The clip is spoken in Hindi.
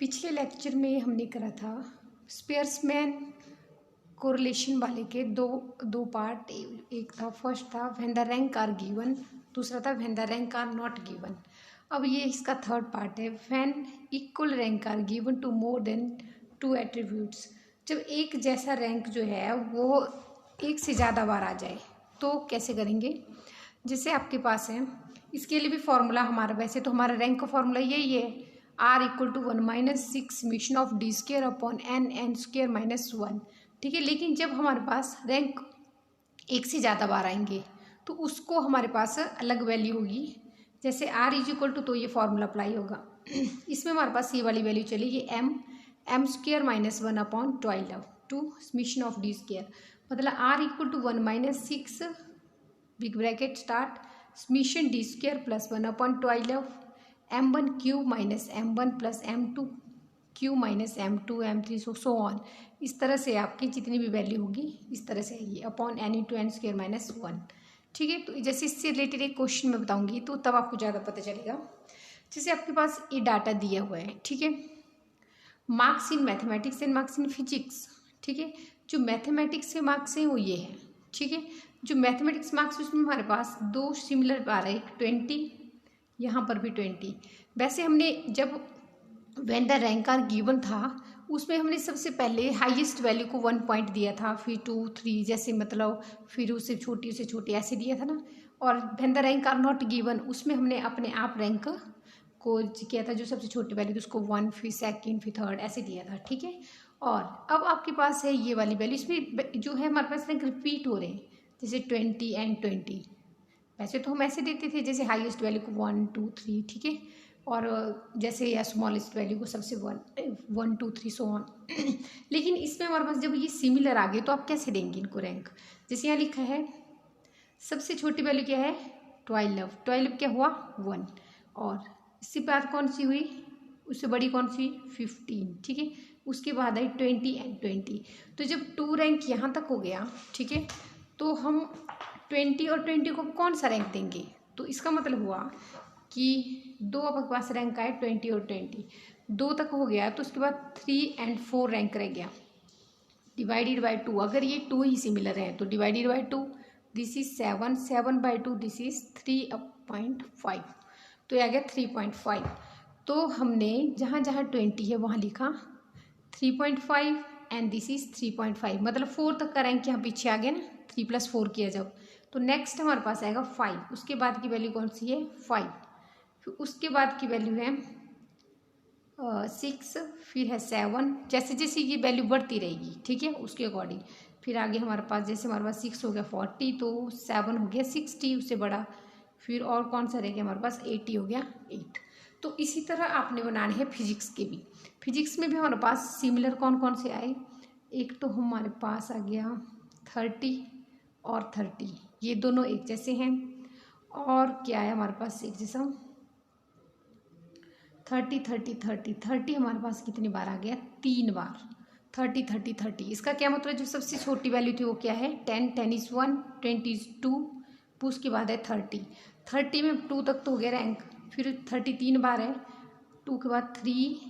पिछले लेक्चर में हमने करा था स्पेयर्समैन कोरिलेशन वाले के दो पार्ट। एक था, फर्स्ट था when the rank are given, दूसरा था when the rank are not given. अब ये इसका थर्ड पार्ट है, when equal rank are given to more than 2 attributes. जब एक जैसा रैंक जो है वो एक से ज़्यादा बार आ जाए तो कैसे करेंगे। जैसे आपके पास है, इसके लिए भी फॉर्मूला हमारा, वैसे तो हमारा रैंक का फॉर्मूला यही है, R = 1 - 6 summation of d² upon n² - 1। ठीक है, लेकिन जब हमारे पास रैंक एक से ज़्यादा बार आएंगे तो उसको हमारे पास अलग वैल्यू होगी। जैसे R = तो ये फॉर्मूला अप्लाई होगा इसमें हमारे पास ये वाली वैल्यू चलेगी m² - 1 upon 12 to summation of d²। मतलब R = 1 - 6 big bracket start summation d² + 1 upon 12 m1³ - m1 + m2³ - m2 m3 so on. इस तरह से आपकी जितनी भी वैल्यू होगी इस तरह से आएगी अपॉन n × n² - 1। ठीक है, तो जैसे इससे रिलेटेड एक क्वेश्चन मैं बताऊंगी तो तब आपको ज़्यादा पता चलेगा। जैसे आपके पास ये डाटा दिया हुआ है, ठीक है, marks in mathematics and marks in physics. ठीक है, जो मैथमेटिक्स के मार्क्स हैं वो ये हैं। ठीक है, जो मैथमेटिक्स मार्क्स उसमें हमारे पास दो सिमिलर आ रहे हैं, 20, यहाँ पर भी 20। वैसे हमने जब when the rank are given था उसमें हमने सबसे पहले हाईएस्ट वैल्यू को 1 पॉइंट दिया था, फिर 2 3 जैसे, मतलब फिर उससे छोटी ऐसे दिया था ना। और when the rank are not given उसमें हमने अपने आप रैंक को किया था, जो सबसे छोटी वैल्यू थी उसको 1, फिर सेकंड, फिर थर्ड ऐसे दिया था। ठीक है, और अब आपके पास है ये वाली वैल्यू, इसमें जो है हमारे पास रैंक रिपीट हो रहे हैं, जैसे 20 एंड 20। वैसे तो हम ऐसे देते थे जैसे हाईएस्ट वैल्यू को 1 2 3, ठीक है, और जैसे या स्मॉलेस्ट वैल्यू को सबसे 1 2 3 सो ऑन। लेकिन इसमें हमारे पास जब ये सिमिलर आ गए तो आप कैसे देंगे इनको रैंक। जैसे यहाँ लिखा है सबसे छोटी वैल्यू क्या है 12 क्या हुआ 1, और इससे बाद कौन सी हुई, उससे बड़ी कौन सी 15। ठीक है, उसके बाद आई 20 एंड 20। तो जब 2 रैंक यहाँ तक हो गया, ठीक है, तो हम 20 और 20 को कौन सा रैंक देंगे। तो इसका मतलब हुआ कि दो आपके पास रैंक आए 20 और 20, 2 तक हो गया तो उसके बाद 3 एंड 4 रैंक रह गया डिवाइडेड बाय 2। अगर ये 2 ही सिमिलर है तो divided by 2, this is 7, 7/2 this is 3.5, तो ये आ गया 3.5। तो हमने जहाँ जहाँ 20 है वहाँ लिखा 3.5 एंड दिस इज 3.5, मतलब 4 तक का रैंक यहाँ पीछे आ गया ना, 3 + 4 किया जब, तो नेक्स्ट हमारे पास आएगा 5। उसके बाद की वैल्यू कौन सी है 5, फिर उसके बाद की वैल्यू है 6, फिर है 7। जैसे जैसे ये वैल्यू बढ़ती रहेगी, ठीक है, उसके अकॉर्डिंग फिर आगे हमारे पास, जैसे हमारे पास 6 हो गया 40, तो 7 हो गया 60, उससे बड़ा, फिर और कौन सा रह गया हमारे पास 80 हो गया 8। तो इसी तरह आपने बनाने हैं फिजिक्स के भी। फिजिक्स में भी हमारे पास सिमिलर कौन कौन से आए, एक तो हमारे पास आ गया 30 और 30, ये दोनों एक जैसे हैं। और क्या है हमारे पास एक जैसा 30 30 30 30 हमारे पास कितनी बार आ गया 3 बार, 30 30 30। इसका क्या मतलब, जो सबसे छोटी वैल्यू थी वो क्या है 10, 10 is 1, 20 is 2, उसके बाद है 30, 30 में 2 तक तो हो गया रैंक, फिर 33 बार है, 2 के बाद 3